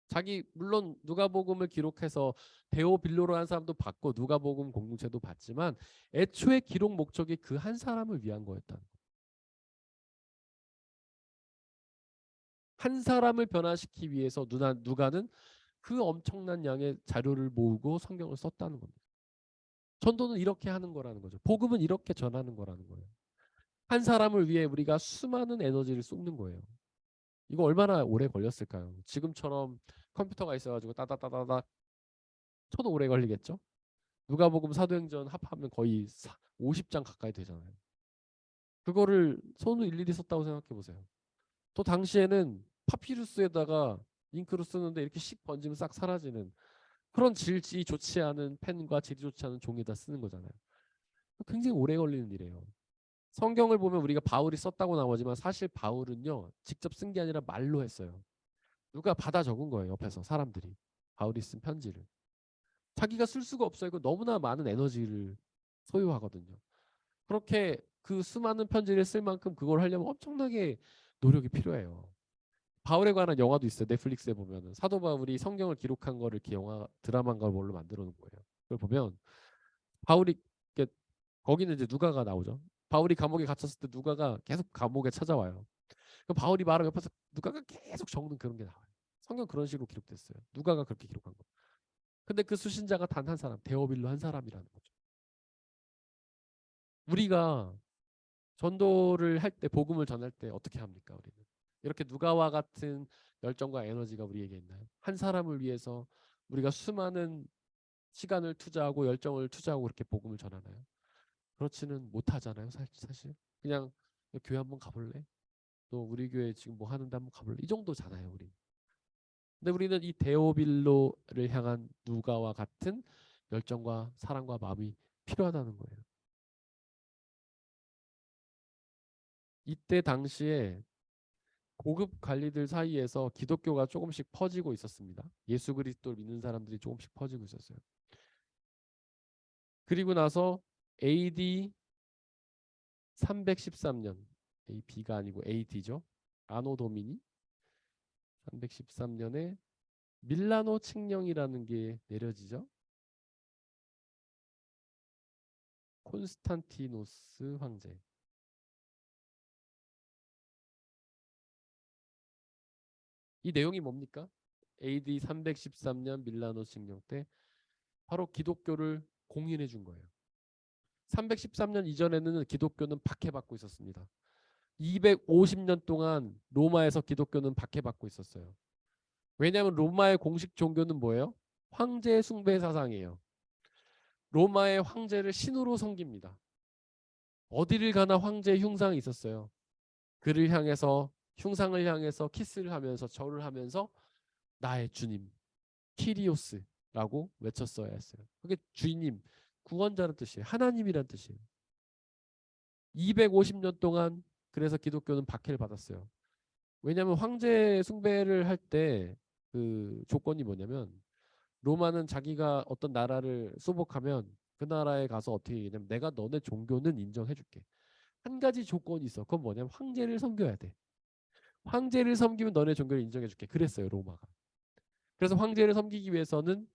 자기 물론 누가복음을 기록해서 데오빌로라는 사람도 받고 누가복음 공동체도 받지만 애초에 기록 목적이 그 한 사람을 위한 거였다는 거예요. 한 사람을 변화시키기 위해서 누가는 그 엄청난 양의 자료를 모으고 성경을 썼다는 겁니다. 전도는 이렇게 하는 거라는 거죠. 복음은 이렇게 전하는 거라는 거예요. 한 사람을 위해 우리가 수많은 에너지를 쏟는 거예요. 이거 얼마나 오래 걸렸을까요? 지금처럼 컴퓨터가 있어가지고 따다다다다 쳐도 오래 걸리겠죠? 누가복음 사도행전 합하면 거의 50장 가까이 되잖아요. 그거를 손으로 일일이 썼다고 생각해 보세요. 또 당시에는 파피루스에다가 잉크로 쓰는데 이렇게 씩 번지면 싹 사라지는 그런 질이 좋지 않은 펜과 질이 좋지 않은 종이다 쓰는 거잖아요. 굉장히 오래 걸리는 일이에요. 성경을 보면 우리가 바울이 썼다고 나오지만 사실 바울은요 직접 쓴 게 아니라 말로 했어요. 누가 받아 적은 거예요. 옆에서 사람들이 바울이 쓴 편지를 자기가 쓸 수가 없어요. 이거 너무나 많은 에너지를 소요하거든요. 그렇게 그 수많은 편지를 쓸 만큼 그걸 하려면 엄청나게 노력이 필요해요. 바울에 관한 영화도 있어요. 넷플릭스에 보면은 사도 바울이 성경을 기록한 거를 이렇게 영화 드라마인가 뭘로 만들어 놓은 거예요. 그걸 보면 바울이 거기는 이제 누가가 나오죠. 바울이 감옥에 갇혔을 때 누가가 계속 감옥에 찾아와요. 그럼 바울이 말하면 옆에서 누가가 계속 적는 그런 게 나와요. 성경 그런 식으로 기록됐어요. 누가가 그렇게 기록한 거. 근데 그 수신자가 단 한 사람, 데오빌로 한 사람이라는 거죠. 우리가 전도를 할 때, 복음을 전할 때 어떻게 합니까? 우리는 이렇게 누가와 같은 열정과 에너지가 우리에게 있나요? 한 사람을 위해서 우리가 수많은 시간을 투자하고 열정을 투자하고 그렇게 복음을 전하나요? 그렇지는 못하잖아요. 사실 그냥 교회 한번 가볼래? 또 우리 교회 지금 뭐 하는데 한번 가볼래? 이 정도잖아요, 우리. 근데 우리는 이 데오빌로를 향한 누가와 같은 열정과 사랑과 마음이 필요하다는 거예요. 이때 당시에 고급 관리들 사이에서 기독교가 조금씩 퍼지고 있었습니다. 예수 그리스도를 믿는 사람들이 조금씩 퍼지고 있었어요. 그리고 나서 AD 313년, AB가 아니고 AD죠. 아노 도미니 313년에 밀라노 칙령이라는 게 내려지죠. 콘스탄티노스 황제. 이 내용이 뭡니까? AD 313년 밀라노 칙령 때 바로 기독교를 공인해 준 거예요. 313년 이전에는 기독교는 박해받고 있었습니다. 250년 동안 로마에서 기독교는 박해받고 있었어요. 왜냐하면 로마의 공식 종교는 뭐예요? 황제 숭배 사상이에요. 로마의 황제를 신으로 섬깁니다. 어디를 가나 황제 흉상이 있었어요. 그를 향해서 흉상을 향해서 키스를 하면서 절을 하면서 나의 주님 키리오스라고 외쳤어야 했어요. 그게 주님 구원자라는 뜻이에요. 하나님이란 뜻이에요. 250년 동안 그래서 기독교는 박해를 받았어요. 왜냐하면 황제 숭배를 할 때 그 조건이 뭐냐면 로마는 자기가 어떤 나라를 수복하면 그 나라에 가서 어떻게 얘기냐면 내가 너네 종교는 인정해줄게. 한 가지 조건이 있어. 그건 뭐냐면 황제를 섬겨야 돼. 황제를 섬기면 너네 종교를 인정해줄게. 그랬어요 로마가. 그래서 황제를 섬기기 위해서는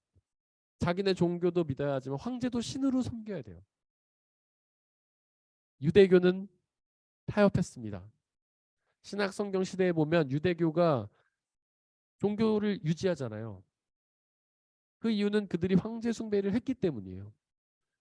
자기네 종교도 믿어야 하지만 황제도 신으로 섬겨야 돼요. 유대교는 타협했습니다. 신약 성경 시대에 보면 유대교가 종교를 유지하잖아요. 그 이유는 그들이 황제 숭배를 했기 때문이에요.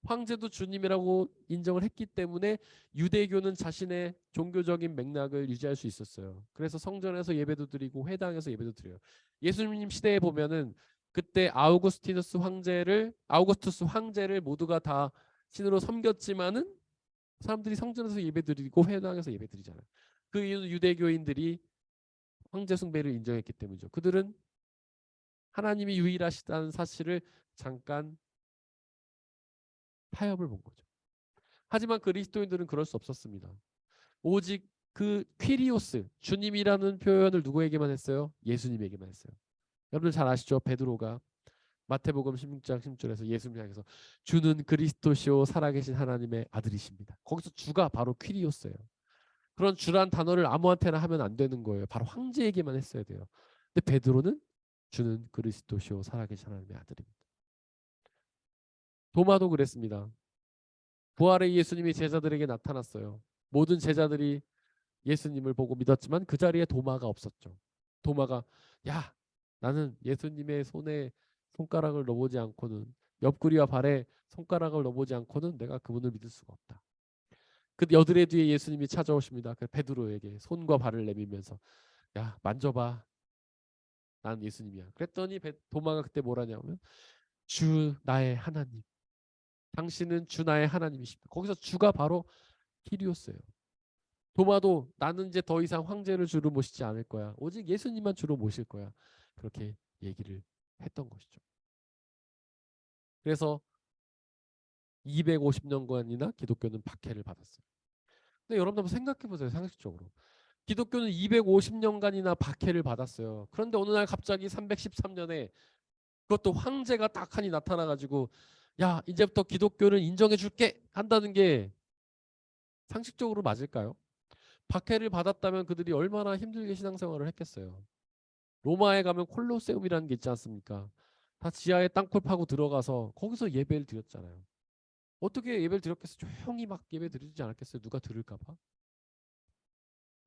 황제도 주님이라고 인정을 했기 때문에 유대교는 자신의 종교적인 맥락을 유지할 수 있었어요. 그래서 성전에서 예배도 드리고 회당에서 예배도 드려요. 예수님 시대에 보면은 그때 아우구스투스 황제를 모두가 다 신으로 섬겼지만은 사람들이 성전에서 예배 드리고 회당에서 예배 드리잖아요. 그 이유는 유대교인들이 황제 숭배를 인정했기 때문이죠. 그들은 하나님이 유일하시다는 사실을 잠깐 타협을 본 거죠. 하지만 그리스도인들은 그럴 수 없었습니다. 오직 그 퀴리오스, 주님이라는 표현을 누구에게만 했어요? 예수님에게만 했어요. 여러분들 잘 아시죠? 베드로가 마태복음 16장 16절에서 예수님 향해서 주는 그리스도시오 살아계신 하나님의 아들이십니다. 거기서 주가 바로 퀴리오스예요. 그런 주란 단어를 아무한테나 하면 안 되는 거예요. 바로 황제에게만 했어야 돼요. 근데 베드로는 주는 그리스도시오 살아계신 하나님의 아들입니다. 도마도 그랬습니다. 부활의 예수님이 제자들에게 나타났어요. 모든 제자들이 예수님을 보고 믿었지만 그 자리에 도마가 없었죠. 도마가 야 나는 예수님의 손에 손가락을 넣어보지 않고는 옆구리와 발에 손가락을 넣어보지 않고는 내가 그분을 믿을 수가 없다. 그 여드레 뒤에 예수님이 찾아오십니다. 그 베드로에게 손과 발을 내밀면서 야 만져봐 난 예수님이야. 그랬더니 도마가 그때 뭐라냐면 주 나의 하나님 당신은 주 나의 하나님이십니다. 거기서 주가 바로 키리오스예요. 도마도 나는 이제 더 이상 황제를 주로 모시지 않을 거야. 오직 예수님만 주로 모실 거야. 그렇게 얘기를 했던 것이죠. 그래서 250년간이나 기독교는 박해를 받았어요. 근데 여러분 한번 생각해 보세요. 상식적으로. 기독교는 250년간이나 박해를 받았어요. 그런데 어느 날 갑자기 313년에 그것도 황제가 딱하니 나타나가지고 야 이제부터 기독교를 인정해 줄게 한다는 게 상식적으로 맞을까요? 박해를 받았다면 그들이 얼마나 힘들게 신앙생활을 했겠어요. 로마에 가면 콜로세움이라는 게 있지 않습니까? 다 지하에 땅굴 파고 들어가서 거기서 예배를 드렸잖아요. 어떻게 예배를 드렸겠어요? 조용히 막 예배 드리지 않았겠어요? 누가 들을까 봐.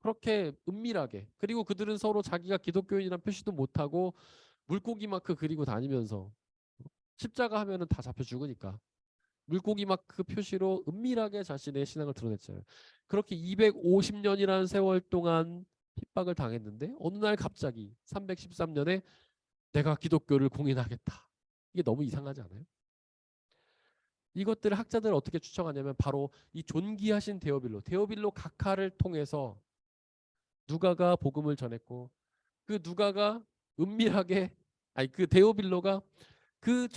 그렇게 은밀하게. 그리고 그들은 서로 자기가 기독교인이란 표시도 못하고 물고기 마크 그리고 다니면서 십자가 하면은 다 잡혀 죽으니까 물고기 마크 표시로 은밀하게 자신의 신앙을 드러냈잖아요. 그렇게 250년이라는 세월 동안 핍박을 당했는데 어느 날 갑자기 313년에 내가 기독교를 공인하겠다. 이게 너무 이상하지 않아요? 이것들을 학자들은 어떻게 추정하냐면 바로 이 존귀하신 데오빌로 각하를 통해서 누가가 복음을 전했고 그 누가가 은밀하게 아니 그 데오빌로가 그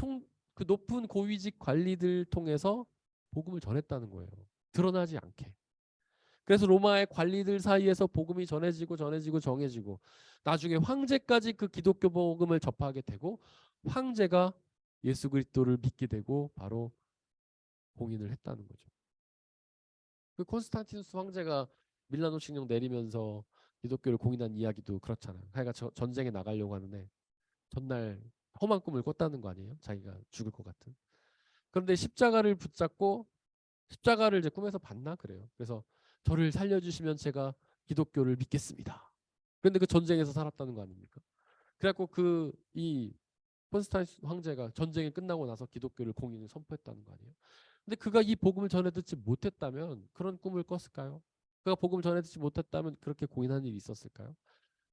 높은 고위직 관리들 통해서 복음을 전했다는 거예요. 드러나지 않게. 그래서 로마의 관리들 사이에서 복음이 전해지고 정해지고 나중에 황제까지 그 기독교 복음을 접하게 되고 황제가 예수 그리스도를 믿게 되고 바로 공인을 했다는 거죠. 그 콘스탄티누스 황제가 밀라노 칙령 내리면서 기독교를 공인한 이야기도 그렇잖아요. 자기가 전쟁에 나가려고 하는데 전날 험한 꿈을 꿨다는 거 아니에요? 자기가 죽을 것 같은. 그런데 십자가를 붙잡고 십자가를 이제 꿈에서 봤나 그래요. 그래서 저를 살려주시면 제가 기독교를 믿겠습니다. 그런데 그 전쟁에서 살았다는 거 아닙니까? 그래갖고 그 이 콘스탄티누스 황제가 전쟁이 끝나고 나서 기독교를 공인을 선포했다는 거 아니에요? 근데 그가 이 복음을 전해 듣지 못했다면 그런 꿈을 꿨을까요? 그가 복음을 전해 듣지 못했다면 그렇게 공인한 일이 있었을까요?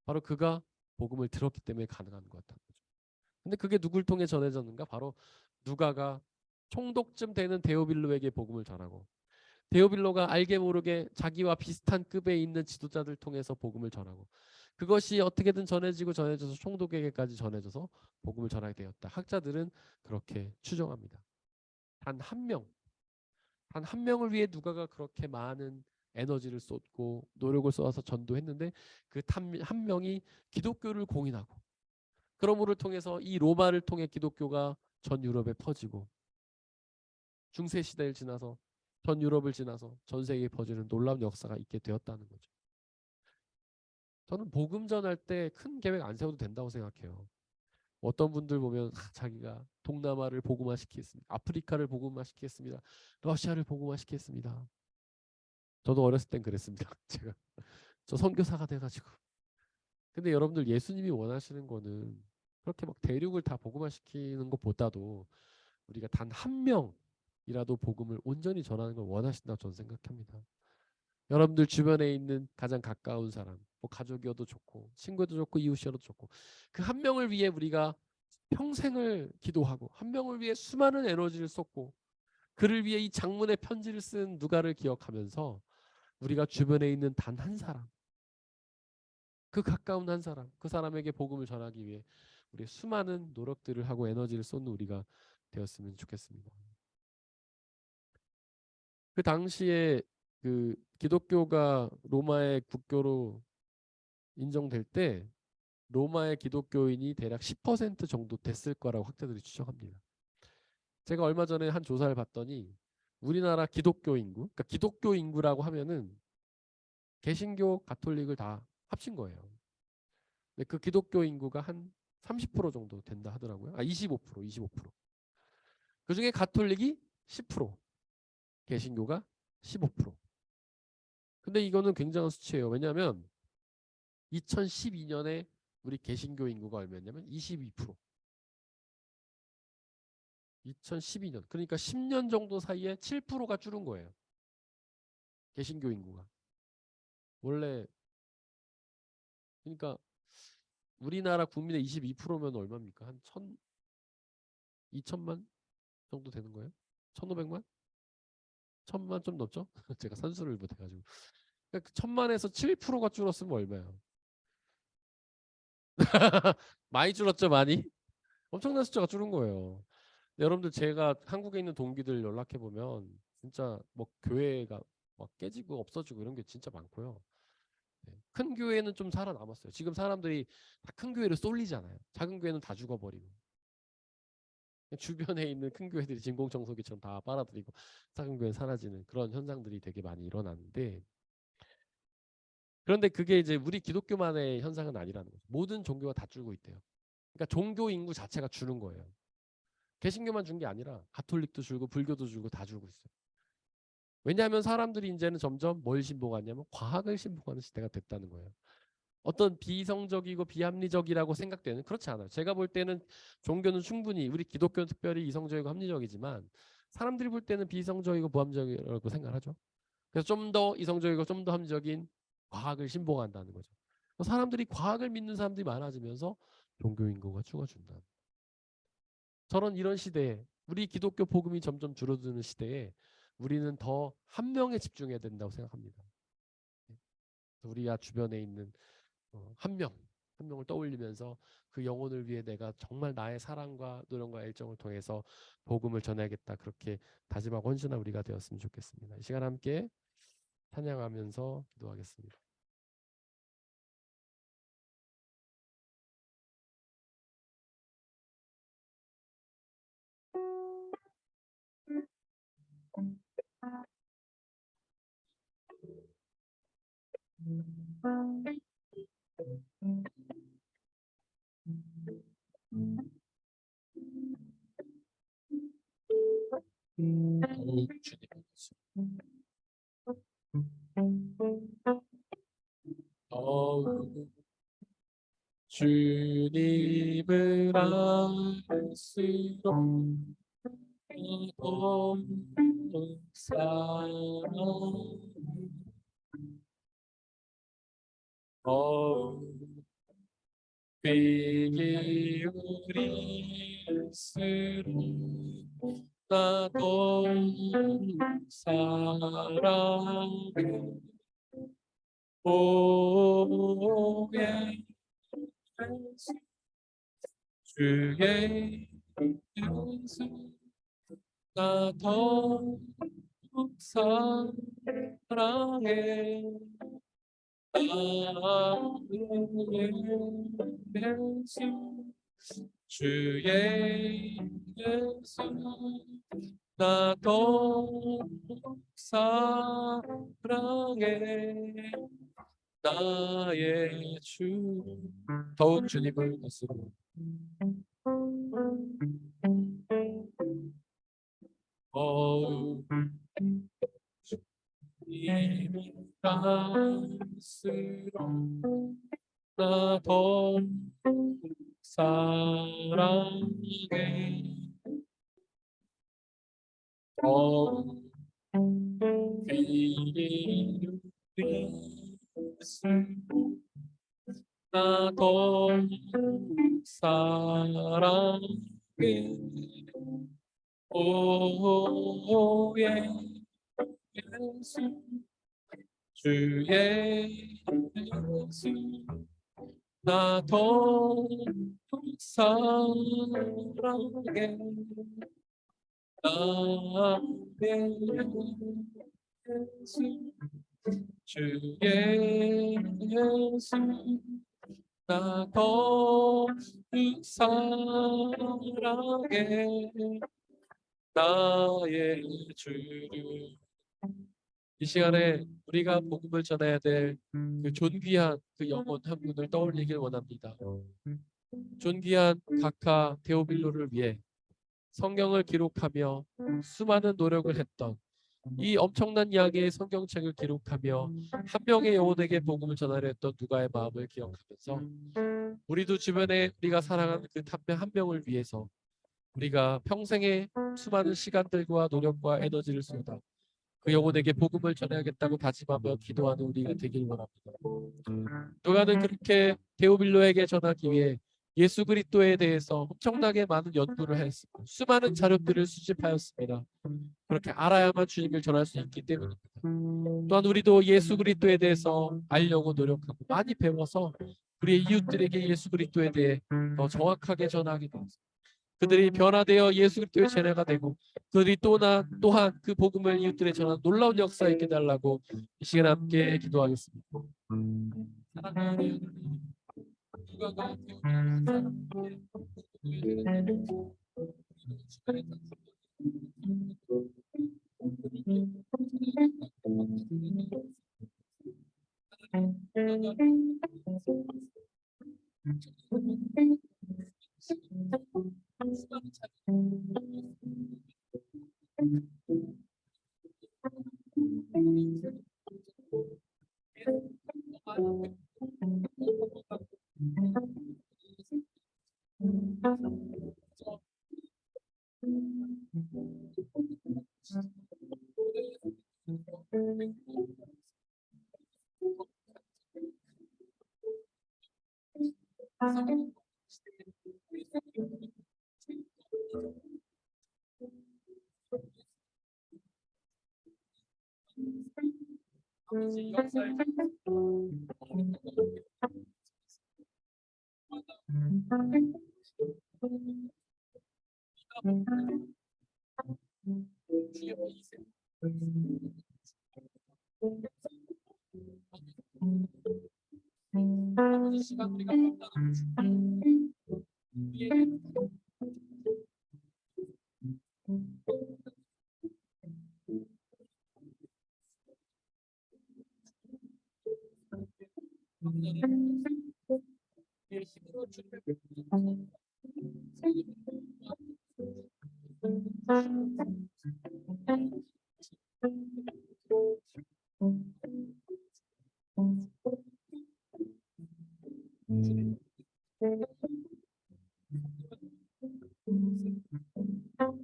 바로 그가 복음을 들었기 때문에 가능한 거였다는 거죠. 근데 그게 누굴 통해 전해졌는가? 바로 누가가 총독쯤 되는 데오빌로에게 복음을 전하고 데오빌로가 알게 모르게 자기와 비슷한 급에 있는 지도자들 통해서 복음을 전하고 그것이 어떻게든 전해져서 총독에게까지 전해져서 복음을 전하게 되었다. 학자들은 그렇게 추정합니다. 단 한 명, 단 한 명을 위해 누가가 그렇게 많은 에너지를 쏟고 노력을 쏟아서 전도했는데 그 한 명이 기독교를 공인하고 그러므로 통해서 이 로마를 통해 기독교가 전 유럽에 퍼지고 중세 시대를 지나서 전 유럽을 지나서 전 세계에 퍼지는 놀라운 역사가 있게 되었다는 거죠. 저는 복음 전할 때 큰 계획 안 세워도 된다고 생각해요. 어떤 분들 보면 자기가 동남아를 복음화시키겠습니다. 아프리카를 복음화시키겠습니다. 러시아를 복음화시키겠습니다. 저도 어렸을 땐 그랬습니다. 제가 저 선교사가 돼가지고. 근데 여러분들 예수님이 원하시는 거는 그렇게 막 대륙을 다 복음화시키는 것보다도 우리가 단 한 명 이라도 복음을 온전히 전하는 걸 원하신다고 저는 생각합니다. 여러분들 주변에 있는 가장 가까운 사람, 뭐 가족이어도 좋고 친구도 좋고 이웃이어도 좋고 그 한 명을 위해 우리가 평생을 기도하고 한 명을 위해 수많은 에너지를 쏟고 그를 위해 이 장문의 편지를 쓴 누가를 기억하면서 우리가 주변에 있는 단 한 사람, 그 가까운 한 사람, 그 사람에게 복음을 전하기 위해 우리 수많은 노력들을 하고 에너지를 쏟는 우리가 되었으면 좋겠습니다. 그 당시에 그 기독교가 로마의 국교로 인정될 때 로마의 기독교인이 대략 10% 정도 됐을 거라고 학자들이 추정합니다. 제가 얼마 전에 한 조사를 봤더니 우리나라 기독교 인구, 그러니까 기독교 인구라고 하면은 개신교, 가톨릭을 다 합친 거예요. 근데 그 기독교 인구가 한 30% 정도 된다 하더라고요. 25%, 25%. 그 중에 가톨릭이 10%, 개신교가 15%. 근데 이거는 굉장한 수치예요. 왜냐하면 2012년에 우리 개신교 인구가 얼마였냐면 22%. 2012년. 그러니까 10년 정도 사이에 7%가 줄은 거예요. 개신교 인구가. 원래 그러니까 우리나라 국민의 22%면 얼마입니까? 한 2천만 정도 되는 거예요? 1,500만? 1,000만 좀 넘죠? 제가 산수를 못해가지고. 그러니까 1,000만에서 7%가 줄었으면 얼마예요? 많이 줄었죠, 많이? 엄청난 숫자가 줄은 거예요. 여러분들 제가 한국에 있는 동기들 연락해 보면 진짜 뭐 교회가 막 깨지고 없어지고 이런 게 진짜 많고요. 네. 큰 교회는 좀 살아남았어요. 지금 사람들이 다 큰 교회를 쏠리잖아요. 작은 교회는 다 죽어버리고 주변에 있는 큰 교회들이 진공청소기처럼 다 빨아들이고 작은 교회 사라지는 그런 현상들이 되게 많이 일어나는데 그런데 그게 이제 우리 기독교만의 현상은 아니라는 거죠. 모든 종교가 다 줄고 있대요. 그러니까 종교 인구 자체가 주는 거예요. 개신교만 준 게 아니라 가톨릭도 줄고 불교도 줄고 다 줄고 있어요. 왜냐하면 사람들이 이제는 점점 뭘 신봉하냐면 과학을 신봉하는 시대가 됐다는 거예요. 어떤 비이성적이고 비합리적이라고 생각되는 그렇지 않아요. 제가 볼 때는 종교는 충분히 우리 기독교는 특별히 이성적이고 합리적이지만 사람들이 볼 때는 비이성적이고 부합리적이라고 생각하죠. 그래서 좀 더 이성적이고 좀 더 합리적인 과학을 신봉한다는 거죠. 사람들이 과학을 믿는 사람들이 많아지면서 종교 인구가 죽어준다. 저는 이런 시대에 우리 기독교 복음이 점점 줄어드는 시대에 우리는 더 한 명에 집중해야 된다고 생각합니다. 우리가 주변에 있는 한 명, 한 명을 떠올리면서 그 영혼을 위해 내가 정말 나의 사랑과 노력과 애정을 통해서 복음을 전해야겠다. 그렇게 다짐하고 헌신한 우리가 되었으면 좋겠습니다. 이 시간 함께 찬양하면서 기도하겠습니다. 주님, 주님을 알수록 더 사랑 귀 기울일수록 나도 사랑해 오예 주의 연수 나도 사랑해 예수 주의 예수 나도 사랑해 나의 주 더욱 주님을 가슴으로 더욱 주님을 갈수록 나도 사랑해 귀를 나더 사랑해 오 예수 주의 예수 나더 사랑해 나의 예수 주의 예수 나 더욱 사랑해 나의 주를 이 시간에 우리가 복음을 전해야 될 그 존귀한 그 영혼 한 분을 떠올리길 원합니다. 존귀한 각하 데오빌로를 위해 성경을 기록하며 수많은 노력을 했던 이 엄청난 양의 성경책을 기록하며 한 명의 영혼에게 복음을 전하려 했던 누가의 마음을 기억하면서 우리도 주변에 우리가 사랑하는 그 한 명을 위해서 우리가 평생의 수많은 시간들과 노력과 에너지를 쏟아 그 영혼에게 복음을 전해야겠다고 다짐하며 기도하는 우리가 되길 원합니다. 누가는 그렇게 데오빌로에게 전하기 위해 예수 그리스도에 대해서 엄청나게 많은 연구를 했습니다. 수많은 자료들을 수집하였습니다. 그렇게 알아야만 주님을 전할 수 있기 때문입니다. 또한 우리도 예수 그리스도에 대해서 알려고 노력하고 많이 배워서 우리의 이웃들에게 예수 그리스도에 대해 더 정확하게 전하게 되었습니다. 그들이 변화되어 예수 그리스도의 제자가 되고 그들이 또한 그 복음을 이웃들에 전하는 놀라운 역사 있게 달라고 이 시간 함께 기도하겠습니다. 사랑하는 누가가 시간 우리가 힘으로 주님을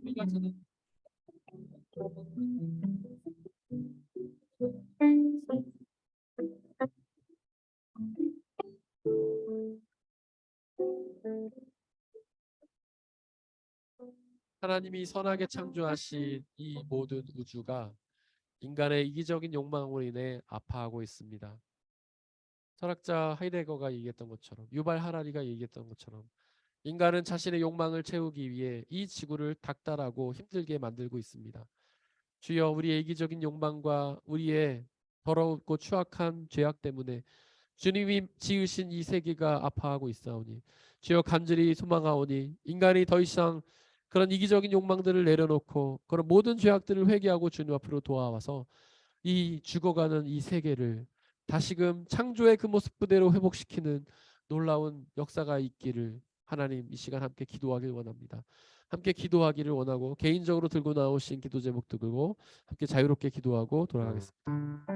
우리가 저는 하나님이 선하게 창조하신 이 모든 우주가 인간의 이기적인 욕망으로 인해 아파하고 있습니다. 철학자 하이데거가 얘기했던 것처럼 유발 하라리가 얘기했던 것처럼 인간은 자신의 욕망을 채우기 위해 이 지구를 닥달하고 힘들게 만들고 있습니다. 주여 우리의 이기적인 욕망과 우리의 더럽고 추악한 죄악 때문에 주님이 지으신 이 세계가 아파하고 있사오니 주여 간절히 소망하오니 인간이 더 이상 그런 이기적인 욕망들을 내려놓고 그런 모든 죄악들을 회개하고 주님 앞으로 도와와서 이 죽어가는 이 세계를 다시금 창조의 그 모습 그대로 회복시키는 놀라운 역사가 있기를 하나님 이 시간 함께 기도하길 원합니다. 함께 기도하기를 원하고 개인적으로 들고 나오신 기도 제목 들고 함께 자유롭게 기도하고 돌아가겠습니다.